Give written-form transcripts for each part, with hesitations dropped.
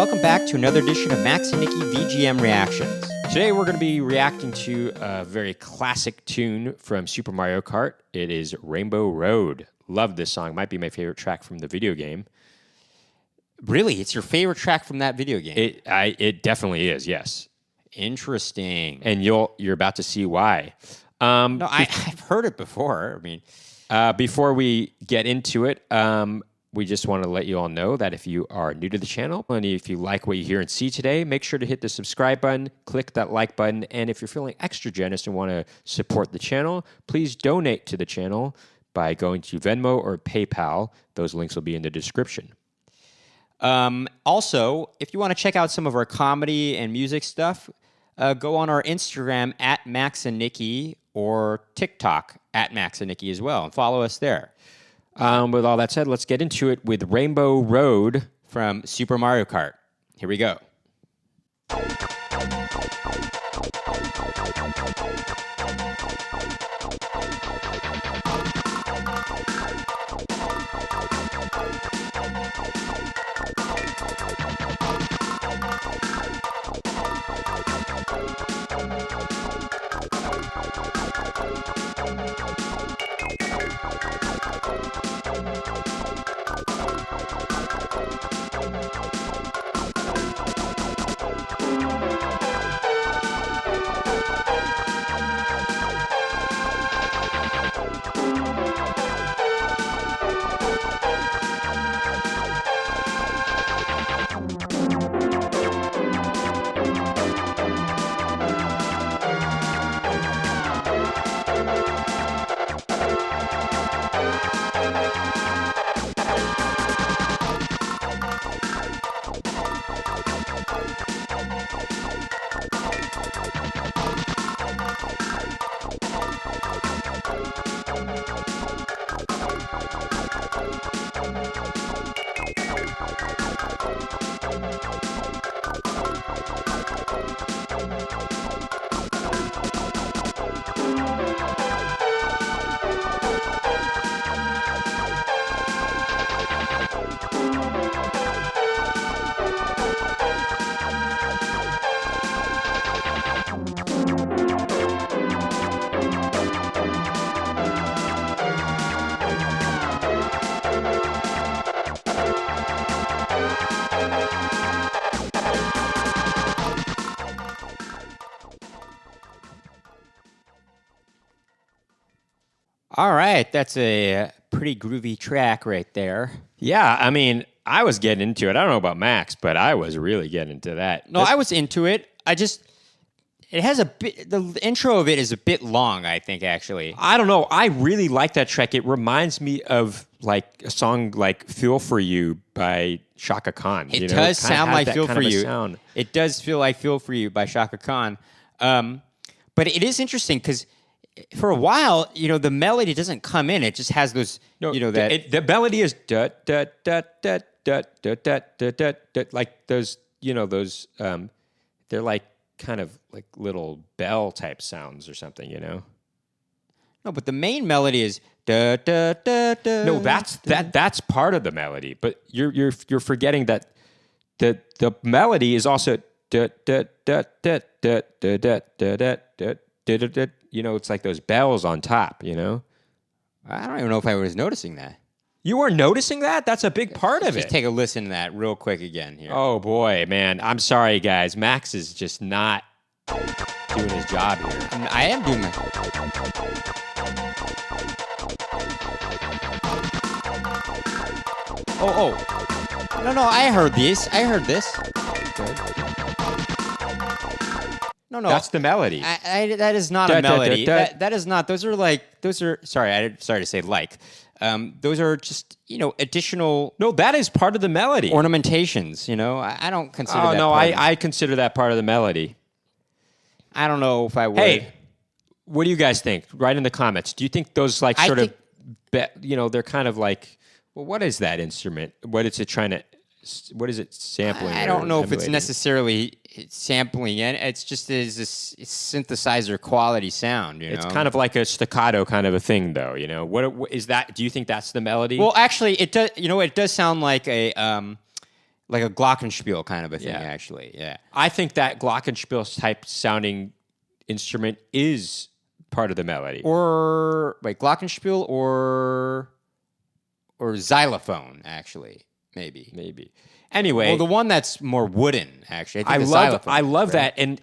welcome back to another edition of Max and Nicky VGM Reactions. Today we're going to be reacting to a very classic tune from Super Mario Kart. It is Rainbow Road. Love this song. Might be my favorite track from the video game. Really? It's your favorite track from that video game? It definitely is, yes. Interesting. And you're about to see why. No, I've heard it before. I mean, before we get into it, we just want to let you all know that if you are new to the channel and if you like what you hear and see today, make sure to hit the subscribe button, click that like button, and if you're feeling extra generous and want to support the channel, please donate to the channel by going to Venmo or PayPal. Those links will be in the description. Also, if you want to check out some of our comedy and music stuff, go on our Instagram at Max and Nicky or TikTok at Max and Nicky as well, and follow us there. With all that said, let's get into it with Rainbow Road from Super Mario Kart. Here we go. All right, that's a pretty groovy track right there. Yeah, I mean, I was getting into it. I don't know about Max, but I was really getting into that. No, I was into it. It has a bit, the intro of it is a bit long, I think, actually. I don't know. I really like that track. It reminds me of like a song like Feel For You by Shaka Khan. It does sound like Feel For You. It does feel like Feel For You by Shaka Khan. But it is interesting because for a while, the melody doesn't come in. It just has those, the melody is da da da da da da da da da da, like those, those. They're like kind of like little bell type sounds or something, No, but the main melody is da da da da. No, that's part of the melody, but you're forgetting that the melody is also da da da da da da da da da da. It's like those bells on top, I don't even know if I was noticing that. You were noticing that? That's a big part of it. Just take a listen to that real quick again here. Oh, boy, man. I'm sorry, guys. Max is just not doing his job here. I am doing my... Oh. No, I heard this. Good. No. That's the melody. That is not a melody. That is not. Those are. Sorry, sorry to say like. Those are just additional. No, that is part of the melody. Ornamentations. I don't consider. Oh that no, part I consider that part of the melody. I don't know if I would. Hey, what do you guys think? Write in the comments. Do you think those they're kind of like. Well, what is that instrument? What is it trying to? What is it sampling? I don't know if it's necessarily sampling it. It's just is this synthesizer quality sound. It's kind of like a staccato kind of a thing, though. What is that? Do you think that's the melody? Well, actually, it does. It does sound like a like a glockenspiel kind of a thing, Yeah. actually. Yeah. I think that glockenspiel type sounding instrument is part of the melody. Or wait, glockenspiel or xylophone, actually, maybe. Anyway, Well, the one that's more wooden, actually. I think I love that, and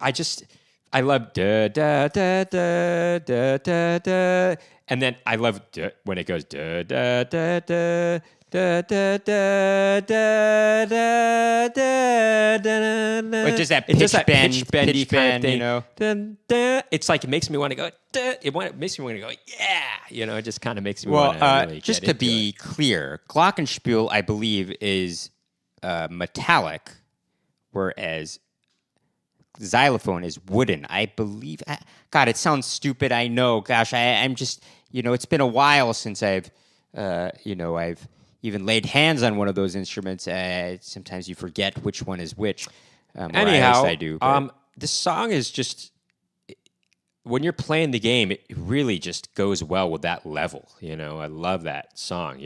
I love da da da da da da da, and then I love when it goes da da da da. Da, da, da, da, da, da, da, It does that pitch bendy kind of thing. you know. Dun, dun. It's like it makes me want to go. It makes me want to go. Yeah, you know. It just kind of makes me want to really just get to into be it. clear, glockenspiel, I believe, is metallic, whereas xylophone is wooden. I believe. God, it sounds stupid. I know. Gosh, I'm just. It's been a while since I've even laid hands on one of those instruments. Sometimes you forget which one is which. Anyhow, I do. This song is just when you're playing the game, it really just goes well with that level. I love that song.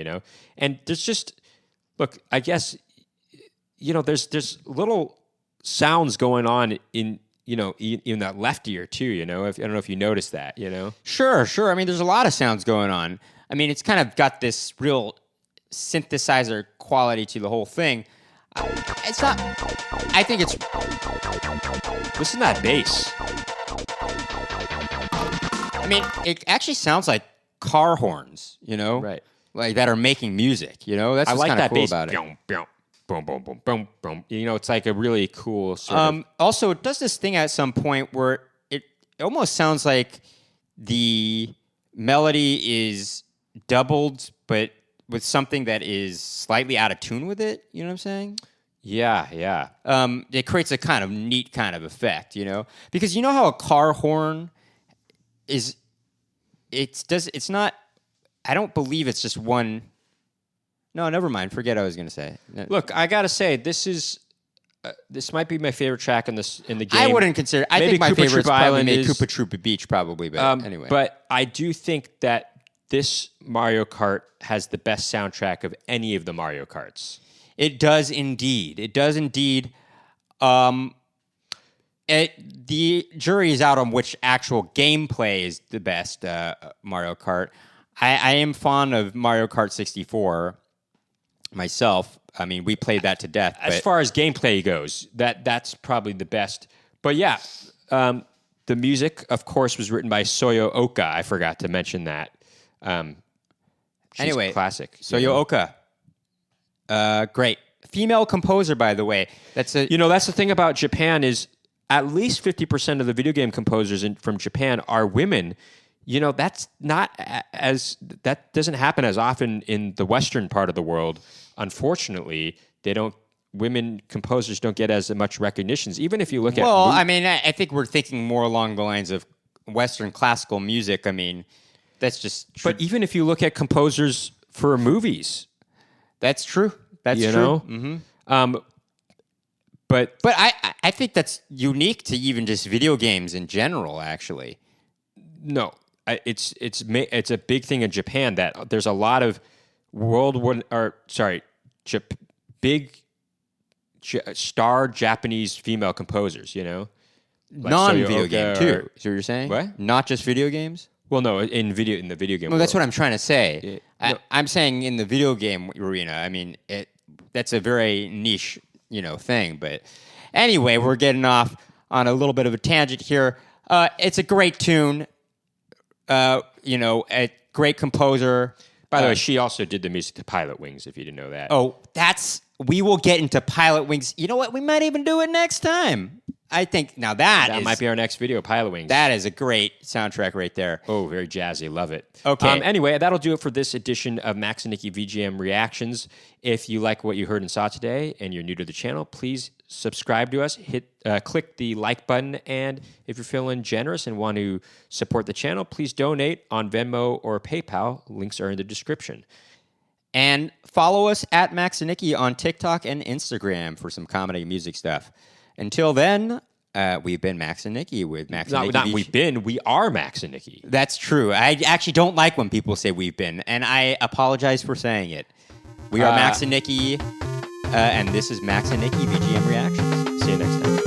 And there's just look. I guess there's little sounds going on in that left ear too. I don't know if you noticed that. Sure. I mean, there's a lot of sounds going on. I mean, it's kind of got this real synthesizer quality to the whole thing. It's not. I think it's. Listen to that bass. I mean, it actually sounds like car horns. Right. Like that are making music. That's I what's like kind of that cool bass. about it. Boom, boom, boom, boom, boom, boom, boom. It's like a really cool sort of. Also, it does this thing at some point where it almost sounds like the melody is doubled, but with something that is slightly out of tune with it. You know what I'm saying? Yeah. It creates a kind of neat kind of effect, because you know how a car horn is. It's not. I don't believe it's just one. No, never mind. Forget what I was going to say. Look, I gotta say, this might be my favorite track in the game. I wouldn't consider. I Maybe think my Koopa favorite Troop is probably Island is Koopa Troopa Beach, probably. But anyway, but I do think that this Mario Kart has the best soundtrack of any of the Mario Karts. It does indeed. The jury is out on which actual gameplay is the best Mario Kart. I am fond of Mario Kart 64 myself. I mean, we played that to death. As far as gameplay goes, that's probably the best. But yeah, the music, of course, was written by Soyo Oka. I forgot to mention that. She's classic. Soyo Oka. Great. Female composer, by the way. That's the thing about Japan is at least 50% of the video game composers from Japan are women. That's not that doesn't happen as often in the Western part of the world. Unfortunately, women composers don't get as much recognitions. Even if you look at. Well, I mean, I think we're thinking more along the lines of Western classical music. I mean, that's just. But even if you look at composers for movies, that's true. That's true. Mm-hmm. But I think that's unique to even just video games in general. Actually, no. It's a big thing in Japan that there's a lot of big star Japanese female composers, like non-video game too. So you're saying what? Not just video games? Well, no, in the video game. Well, that's what I'm trying to say. No. I'm saying in the video game arena. I mean, that's a very niche, thing. But anyway, we're getting off on a little bit of a tangent here. It's a great tune. A great composer. By the way, she also did the music to Pilot Wings, if you didn't know that. Oh, we will get into Pilot Wings. You know what? We might even do it next time. I think now that might be our next video, Pilot Wings. That is a great soundtrack right there. Oh, very jazzy. Love it. Okay. Anyway, that'll do it for this edition of Max and Nicky VGM Reactions. If you like what you heard and saw today and you're new to the channel, please subscribe to us. Click the like button. And if you're feeling generous and want to support the channel, please donate on Venmo or PayPal. Links are in the description. And follow us at Max and Nicky on TikTok and Instagram for some comedy and music stuff. Until then, we've been Max and Nicky with Max and Nicky. We are Max and Nicky. That's true. I actually don't like when people say we've been, and I apologize for saying it. We are Max and Nicky. And this is Max and Nicky, VGM Reactions. See you next time.